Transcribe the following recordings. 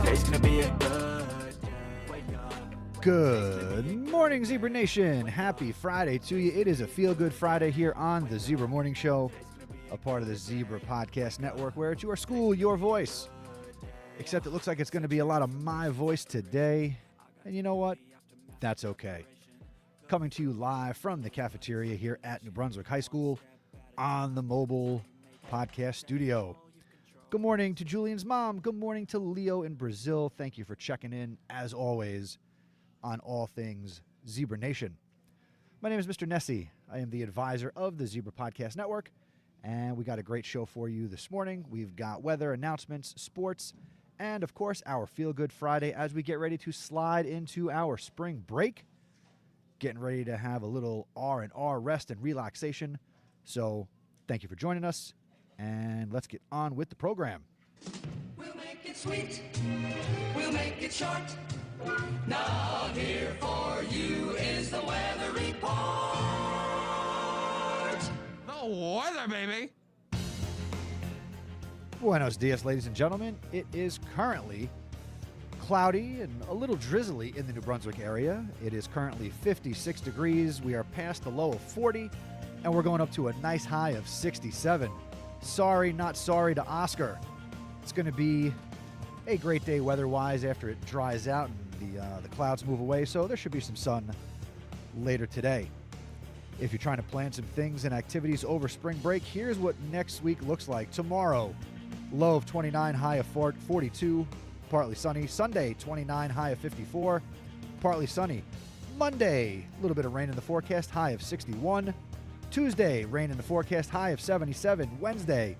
Today's gonna be a good day. Wake up. Good morning, Zebra Nation. Happy Friday to you. It is a feel-good Friday here on the Zebra Morning Show, a part of the Zebra Podcast Network, where it's your school, your voice. Except it looks like it's going to be a lot of my voice today. And you know what? That's okay. Coming to you live from the cafeteria here at New Brunswick High School on the mobile podcast studio. Good morning to Julian's mom. Good morning to Leo in Brazil. Thank you for checking in, as always, on all things Zebra Nation. My name is Mr. Nessie. I am the advisor of the Zebra Podcast Network, and we got a great show for you this morning. We've got weather, announcements, sports, and, of course, our Feel Good Friday as we get ready to slide into our spring break. Getting ready to have a little R&R rest and relaxation. So thank you for joining us, and let's get on with the program. We'll make it sweet. We'll make it short. Now here for you is the weather report. The weather, baby. Buenos dias, ladies and gentlemen. It is currently cloudy and a little drizzly in the New Brunswick area. It is currently 56 degrees. We are past the low of 40, and we're going up to a nice high of 67. Sorry, not sorry to Oscar. It's going to be a great day weather-wise after it dries out and the clouds move away, so there should be some sun later today. If you're trying to plan some things and activities over spring break, here's what next week looks like. Tomorrow, low of 29, high of 42, partly sunny. Sunday, 29, high of 54, partly sunny. Monday, a little bit of rain in the forecast, high of 61. Tuesday, rain in the forecast, high of 77. Wednesday,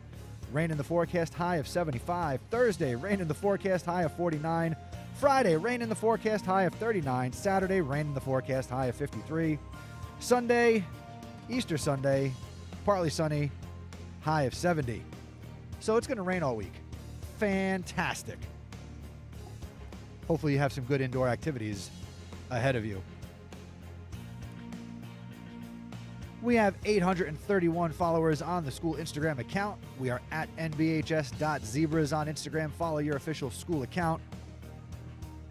rain in the forecast, high of 75. Thursday, rain in the forecast, high of 49. Friday, rain in the forecast, high of 39. Saturday, rain in the forecast, high of 53. Sunday, Easter Sunday, partly sunny, high of 70. So it's going to rain all week. Fantastic. Hopefully you have some good indoor activities ahead of you. We have 831 followers on the school Instagram account. We are at nbhs.zebras on Instagram. Follow your official school account.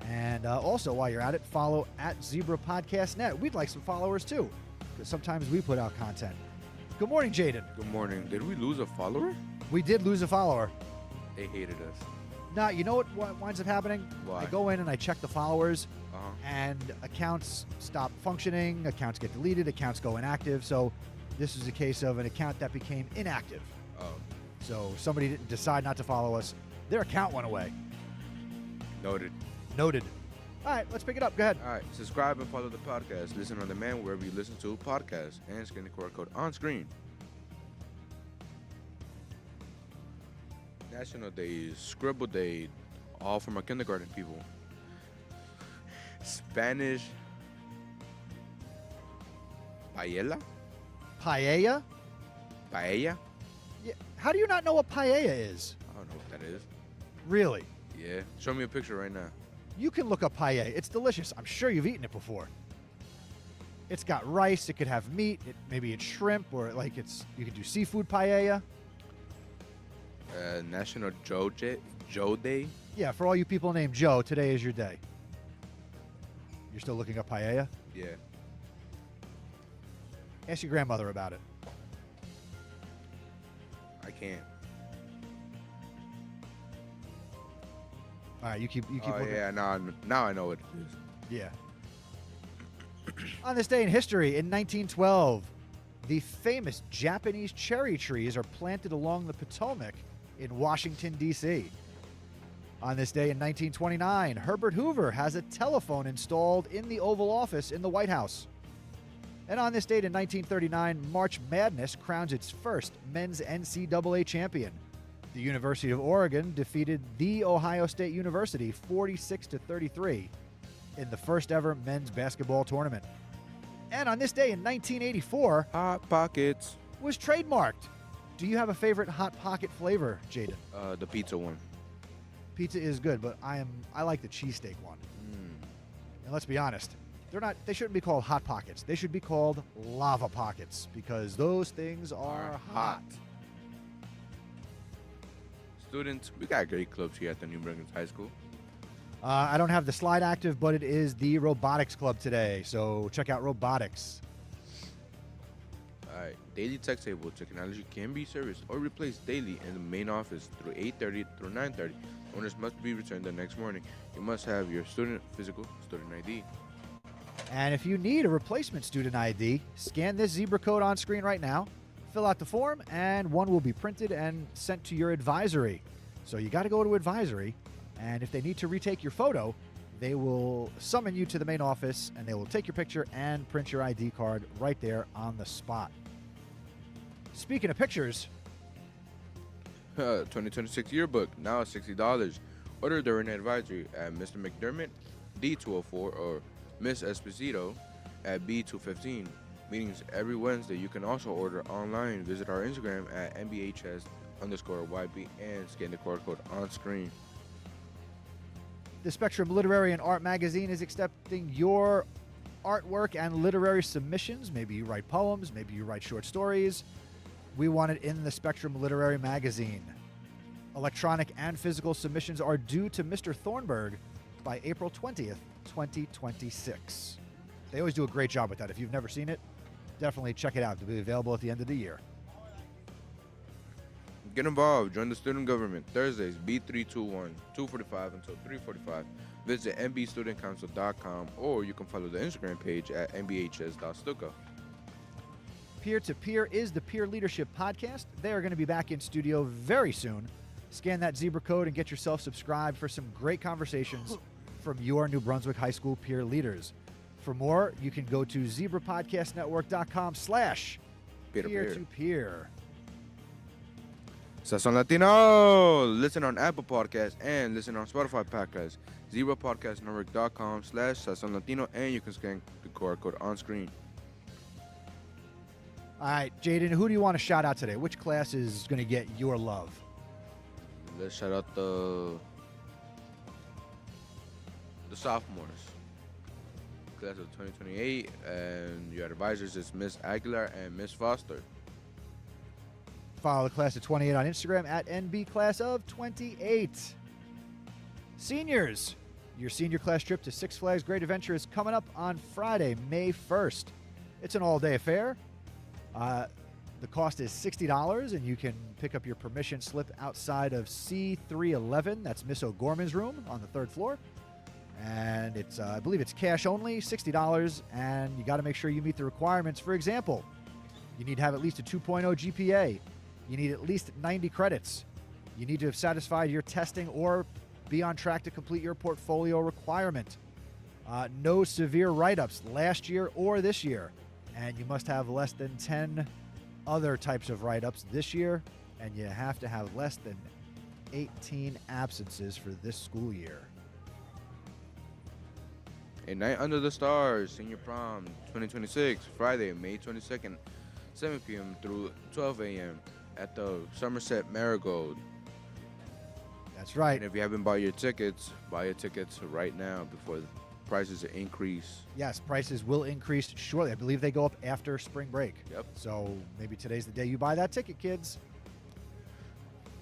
And also, while you're at it, follow at Zebra Podcast Net. We'd like some followers, too, because sometimes we put out content. Good morning, Jaden. Good morning. Did we lose a follower? We did lose a follower. They hated us. Now, you know what winds up happening? Why? I go in and I check the followers, Uh-huh. and accounts stop functioning, accounts get deleted, accounts go inactive. So this is a case of an account that became inactive. Oh, So somebody didn't decide not to follow us. Their account went away. noted. Noted. All right, let's pick it up. Go ahead. All right, subscribe and follow the podcast. Listen on demand wherever you listen to podcasts, and scan the QR code on screen. National Day, Scribble Day, all from our kindergarten people. Spanish paella? Paella? Paella? Yeah. How do you not know what paella is? I don't know what that is. Really? Yeah, show me a picture right now. You can look up paella. It's delicious. I'm sure you've eaten it before. It's got rice. It could have meat. Maybe it's shrimp, or you could do seafood paella. National Joe Day. Yeah, for all you people named Joe, today is your day. You're still looking up paella? Yeah. Ask your grandmother about it. I can't. All right, you keep Oh looking. yeah, now I know what it is. Yeah. On this day in history, in 1912, the famous Japanese cherry trees are planted along the Potomac in Washington, D.C. On this day in 1929, Herbert Hoover has a telephone installed in the Oval Office in the White House. And on this date in 1939, March Madness crowns its first men's NCAA champion. The University of Oregon defeated The Ohio State University 46-33 in the first ever men's basketball tournament. And on this day in 1984, Hot Pockets. was trademarked. Do you have a favorite Hot Pocket flavor, Jaden? The pizza one. Pizza is good, but I like the cheesesteak one. And let's be honest, they shouldn't be called Hot Pockets. They should be called Lava Pockets, because those things are hot. Students, we got great clubs here at the New Brunswick High School. I don't have the slide active, but it is the robotics club today. So check out robotics. All right. Daily tech table technology can be serviced or replaced daily in the main office through 8:30 through 9:30. Owners must be returned the next morning. You must have your physical student ID. And if you need a replacement student ID, scan this zebra code on screen right now, fill out the form, and one will be printed and sent to your advisory. So you got to go to advisory, and if they need to retake your photo, they will summon you to the main office, and they will take your picture and print your ID card right there on the spot. Speaking of pictures, 2026 yearbook, now $60. Order during advisory at Mr. McDermott, D204, or Miss Esposito at B215. Meetings every Wednesday. You can also order online. Visit our Instagram at MBHS_YB and scan the QR code on screen. the Spectrum Literary and Art Magazine is accepting your artwork and literary submissions. Maybe you write poems, maybe you write short stories. We want it in the Spectrum Literary Magazine. Electronic and physical submissions are due to Mr. Thornburg by April 20th, 2026. They always do a great job with that. If you've never seen it, definitely check it out. It'll be available at the end of the year. Get involved. Join the student government. Thursdays, B321, 2:45 until 3:45. Visit mbstudentcouncil.com, or you can follow the Instagram page at mbhs.stuco. Peer to Peer is the peer leadership podcast. They are going to be back in studio very soon. Scan that zebra code and get yourself subscribed for some great conversations from your New Brunswick High School peer leaders. For more, you can go to zebrapodcastnetwork.com/peer-to-peer. Sazon Latino. Listen on Apple Podcasts and listen on Spotify Podcasts. zebrapodcastnetwork.com/Sazon Latino, and you can scan the QR code on screen. All right, Jaden, who do you want to shout out today? Which class is going to get your love? Let's shout out the sophomores. Class of 2028, and your advisors is Miss Aguilar and Miss Foster. Follow the class of 28 on Instagram at NBClassOf28. Seniors, your senior class trip to Six Flags Great Adventure is coming up on Friday, May 1st. It's an all-day affair. The cost is $60, and you can pick up your permission slip outside of C311. That's Miss O'Gorman's room on the third floor. And it's, I believe it's cash only, $60, and you got to make sure you meet the requirements. For example, you need to have at least a 2.0 GPA. You need at least 90 credits. You need to have satisfied your testing or be on track to complete your portfolio requirement. No severe write-ups last year or this year. And you must have less than 10 other types of write-ups this year. And you have to have less than 18 absences for this school year. A Night Under the Stars, Senior Prom 2026, Friday, May 22nd, 7 p.m. through 12 a.m. at the Somerset Marigold. That's right. And if you haven't bought your tickets, buy your tickets right now before the prices increase. Yes, prices will increase shortly. I believe they go up after spring break. Yep. So maybe today's the day you buy that ticket, kids.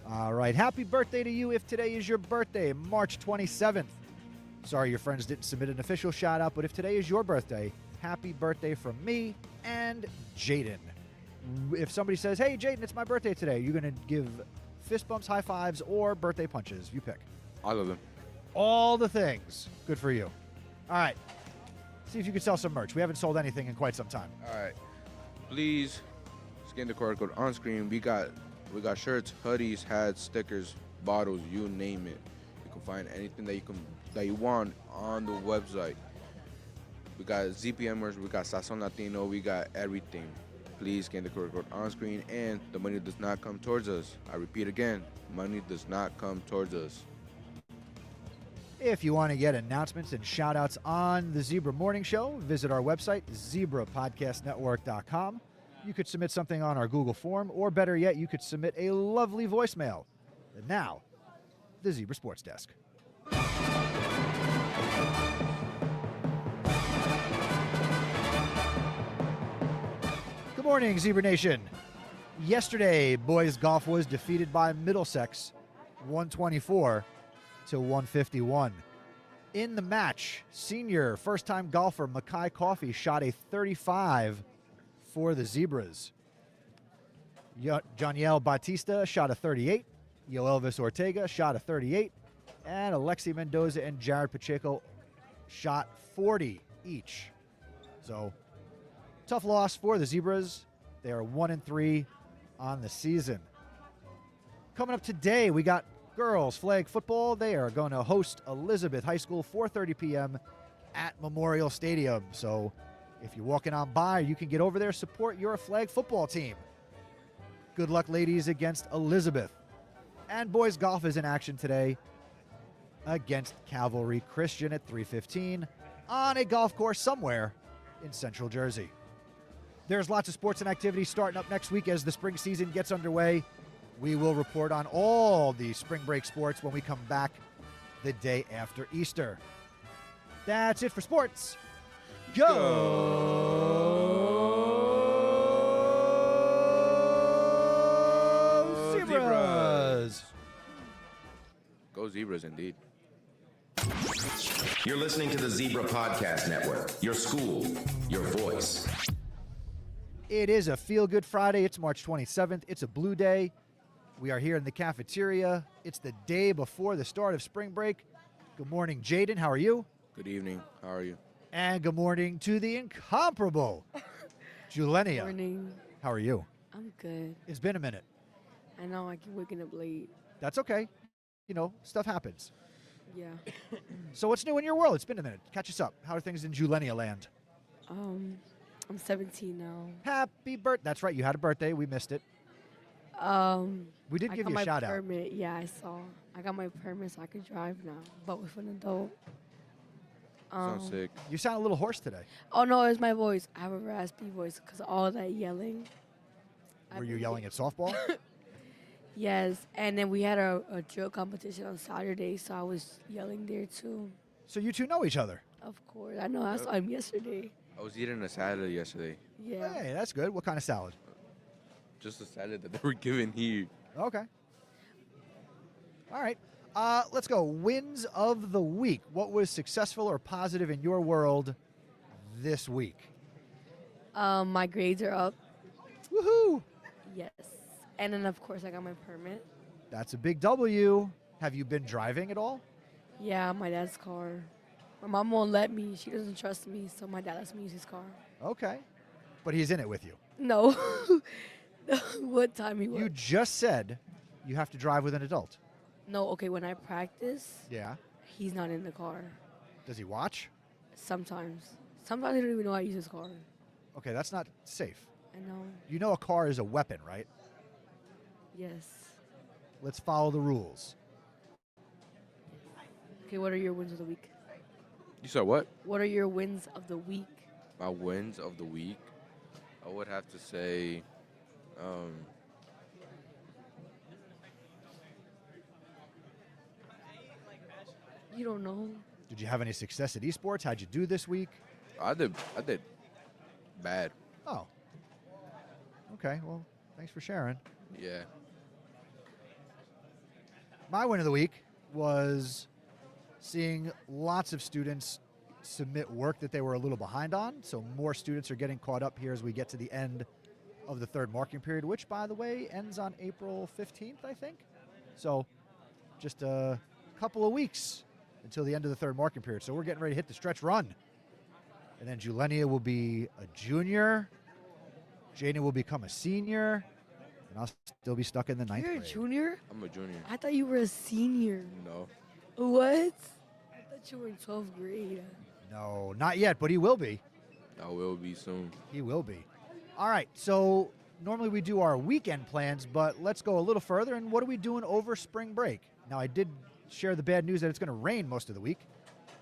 All right. Happy birthday to you if today is your birthday, March 27th. Sorry your friends didn't submit an official shout out, but if today is your birthday, happy birthday from me and Jaden. If somebody says, hey, Jaden, it's my birthday today, you're going to give fist bumps, high fives, or birthday punches. You pick. All of them. All the things. Good for you. All right. See if you can sell some merch. We haven't sold anything in quite some time. All right. Please scan the QR code on screen. We got shirts, hoodies, hats, stickers, bottles, you name it. You can find anything that you want on the website. We got ZPMers, we got Sazon Latino, we got everything. Please scan the QR code on screen, and the money does not come towards us. I repeat again, money does not come towards us. If you want to get announcements and shout-outs on the Zebra Morning Show, visit our website, zebrapodcastnetwork.com. You could submit something on our Google form, or better yet, you could submit a lovely voicemail. And now, the Zebra Sports Desk. Good morning, Zebra Nation. Yesterday, boys golf was defeated by Middlesex, 124 to 151. In the match, senior first-time golfer Mackay Coffey shot a 35 for the Zebras. Janiel Batista shot a 38. Yoelvis Ortega shot a 38. And Alexi Mendoza and Jared Pacheco shot 40 each. So, tough loss for the Zebras. They are 1-3 on the season. Coming up today, we got girls flag football. They are going to host Elizabeth High School, 4:30 p.m. at Memorial Stadium. So if you're walking on by, you can get over there, support your flag football team. Good luck, ladies, against Elizabeth. And boys golf is in action today against Cavalry Christian at 3:15 on a golf course somewhere in Central Jersey. There's lots of sports and activities starting up next week as the spring season gets underway. We will report on all the spring break sports when we come back the day after Easter. That's it for sports. Go Zebras! Go Zebras, indeed. You're listening to the Zebra Podcast Network. Your school, your voice. It is a feel-good Friday. It's March 27th. It's a blue day. We are here in the cafeteria. It's the day before the start of spring break. Good morning, Jaden. How are you? Good evening. How are you? And good morning to the incomparable Julenia. Morning. How are you? I'm good. It's been a minute. I know I keep waking up late. That's okay. You know, stuff happens. Yeah. So what's new in your world? It's been a minute. Catch us up. How are things in Julenia land? I'm 17 now. Happy birthday. That's right. You had a birthday. We missed it. We did I give got you a my shout out. permit. Yeah, I saw. I got my permit so I could drive now, but with an adult. Sounds sick. You sound a little hoarse today. Oh no, it's my voice. I have a raspy voice because all that yelling. Were you yelling at softball? Yes, and then we had a drill competition on Saturday, so I was yelling there too. So you two know each other. Of course, I know. I saw him yesterday. I was eating a salad yesterday. Yeah. Hey, that's good. What kind of salad? Just a salad that they were giving here. Okay. All right. Let's go. Wins of the week. What was successful or positive in your world this week? My grades are up. Woohoo! Yes, and then of course I got my permit. That's a big W. Have you been driving at all? Yeah, my dad's car. My mom won't let me. She doesn't trust me, so my dad lets me use his car. Okay. But he's in it with you. No. What time he was? You just said you have to drive with an adult. No, okay, when I practice, Yeah. he's not in the car. Does he watch? Sometimes. Sometimes I don't even know how to use his car. Okay, that's not safe. I know. You know a car is a weapon, right? Yes. Let's follow the rules. Okay, what are your wins of the week? You said what? What are your wins of the week? My wins of the week? I would have to say, You don't know. Did you have any success at esports? How'd you do this week? I did bad. Oh. Okay, well, thanks for sharing. Yeah. My win of the week was seeing lots of students submit work that they were a little behind on. So more students are getting caught up here as we get to the end of the third marking period, which, by the way, ends on April 15th, I think. So just a couple of weeks until the end of the third marking period. So we're getting ready to hit the stretch run. And then Julenia will be a junior. Jaden will become a senior. And I'll still be stuck in the ninth You're a grade. junior? I'm a junior. I thought you were a senior. No. What? I thought you were in 12th grade. No, not yet, but he will be. I will be soon. He will be. All right, so normally we do our weekend plans, but let's go a little further. And what are we doing over spring break? Now, I did share the bad news that it's going to rain most of the week.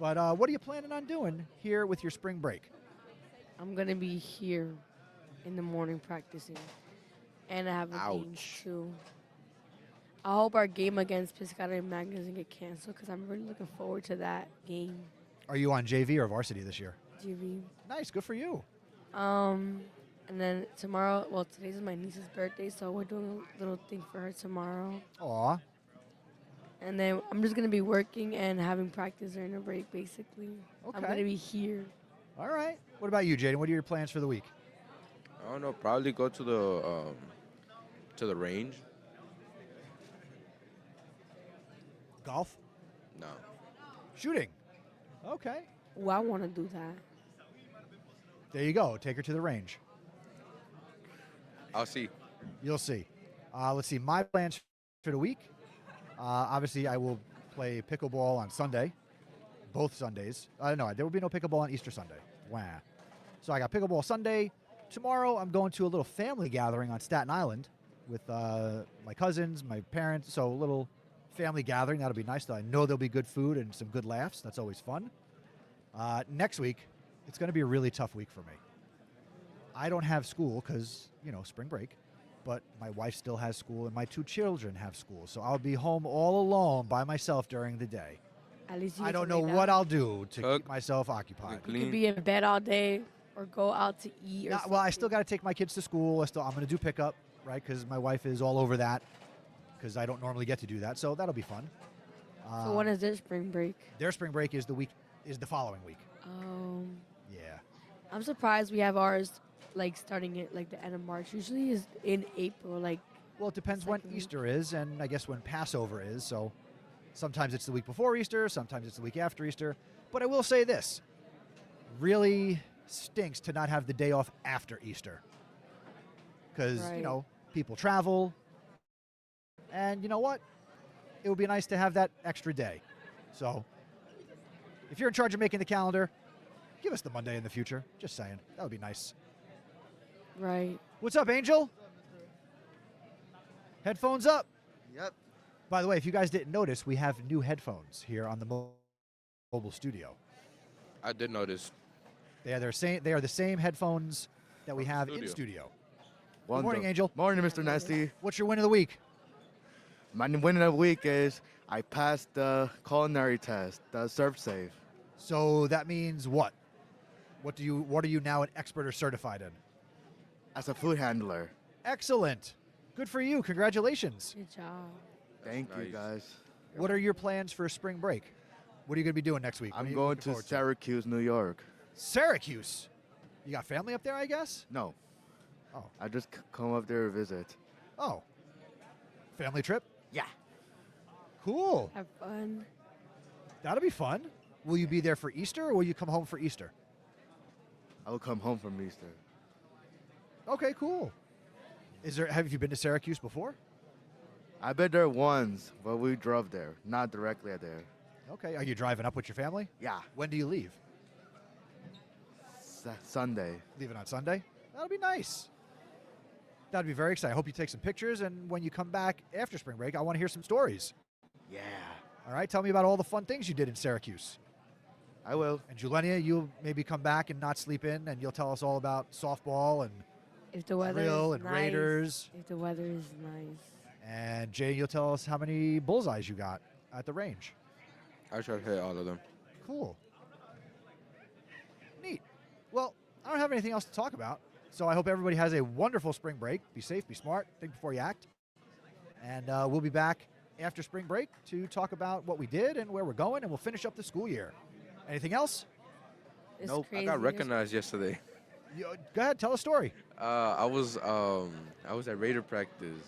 But what are you planning on doing here with your spring break? I'm going to be here in the morning practicing. And I have a game Ouch. too. I hope our game against Piscata and Magna doesn't get canceled because I'm really looking forward to that game. Are you on JV or varsity this year? GV. Nice, good for you. And then tomorrow, well, today's my niece's birthday, so we're doing a little thing for her tomorrow. Aw, And then I'm just gonna be working and having practice during the break, basically. I'm Okay. gonna be here. All right. What about you, Jaden? What are your plans for the week? I don't know. Probably go to the range. Golf? No. Shooting? Okay. Well, I want to do that. There you go. Take her to the range. I'll see. You'll see. Let's see. My plans for the week. Obviously, I will play pickleball on Sunday. Both Sundays. No, there will be no pickleball on Easter Sunday. Wow. So I got pickleball Sunday. Tomorrow, I'm going to a little family gathering on Staten Island with my cousins, my parents. So a little family gathering. That'll be nice. I know there'll be good food and some good laughs. That's always fun. Next week, it's going to be a really tough week for me. I don't have school because, spring break. But my wife still has school and my 2 children have school. So I'll be home all alone by myself during the day. At least you I get don't to know lay what down. I'll do to Cook. keep myself occupied. You could be in bed all day or go out to eat. Or Well, I something. still got to take my kids to school. I'm going to do pickup, right? Because my wife is all over that because I don't normally get to do that. So that'll be fun. So when is their spring break? Their spring break is the following week. Yeah. I'm surprised we have ours starting at the end of March. Usually is in April. Well, it depends when Second week. Easter is and I guess when Passover is. So sometimes it's the week before Easter, sometimes it's the week after Easter. But I will say this. Really stinks to not have the day off after Easter. Because, Right. People travel. And you know what? It would be nice to have that extra day. So if you're in charge of making the calendar, give us the Monday in the future. Just saying. That would be nice. Right. What's up, Angel? Headphones up. Yep. By the way, if you guys didn't notice, we have new headphones here on the mobile studio. I did notice. They are the same headphones that we From the have in studio. studio. Wonderful. morning, Angel. Morning, Mr. Nasty. What's your win of the week? My win of the week is I passed the culinary test, the Serve Safe. So that means what? What are you now an expert or certified in? As a food handler. Excellent. Good for you. Congratulations. Good job. Thank you, nice. guys. What are your plans for spring break? What are you going to be doing next week? What are I'm you going looking to forward Syracuse, New York. Syracuse. You got family up there, I guess? No. Oh. I just come up there to visit. Oh. Family trip? Yeah. Cool. Have fun. That'll be fun. Will you be there for Easter or will you come home for Easter? I will come home from Easter. Okay, cool. Have you been to Syracuse before? I've been there once, but we drove there, not directly there. Okay. Are you driving up with your family? Yeah. When do you leave? Sunday. Leaving on Sunday? That'll be nice. That'd be very exciting. I hope you take some pictures, and when you come back after spring break, I want to hear some stories. Yeah. All right? Tell me about all the fun things you did in Syracuse. I will. And Julenia, you'll maybe come back and not sleep in, and you'll tell us all about softball and If the weather Grill is and nice. Raiders. If the weather is nice. And Jay, you'll tell us how many bullseyes you got at the range. I try to hit all of them. Cool. Neat. Well, I don't have anything else to talk about, so I hope everybody has a wonderful spring break. Be safe, be smart, think before you act. And we'll be back after spring break to talk about what we did and where we're going, and we'll finish up the school year. Anything else? It's Nope. crazy. I got recognized yesterday. Go ahead, tell a story. I was at Raider practice.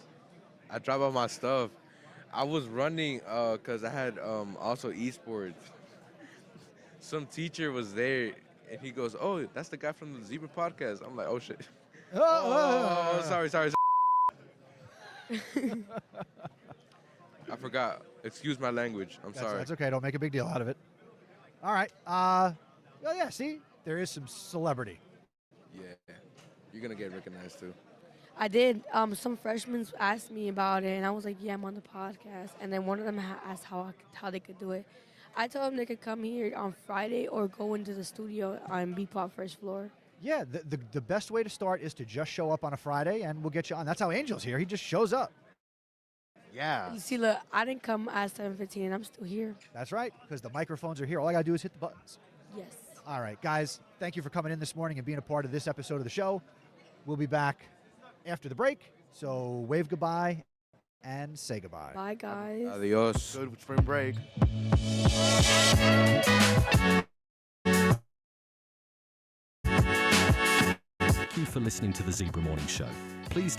I dropped off my stuff. I was running because I had also esports. Some teacher was there and he goes, "Oh, that's the guy from the Zebra podcast." I'm like, "Oh shit." Oh, sorry. I forgot. Excuse my language. I'm sorry. That's okay. Don't make a big deal out of it. All right. Oh, yeah, see? There is some celebrity. Yeah, you're gonna get recognized too. I did. Some freshmen asked me about it, and I was like, "Yeah, I'm on the podcast." And then one of them asked how they could do it. I told them they could come here on Friday or go into the studio on B-Pop first floor. Yeah, the best way to start is to just show up on a Friday, and we'll get you on. That's how Angel's here. He just shows up. Yeah. You see, look, I didn't come at 7:15, and I'm still here. That's right, because the microphones are here. All I got to do is hit the buttons. Yes. All right, guys, thank you for coming in this morning and being a part of this episode of the show. We'll be back after the break, so wave goodbye and say goodbye. Bye, guys. Adios. Good spring break. Thank you for listening to the Zebra Morning Show. Please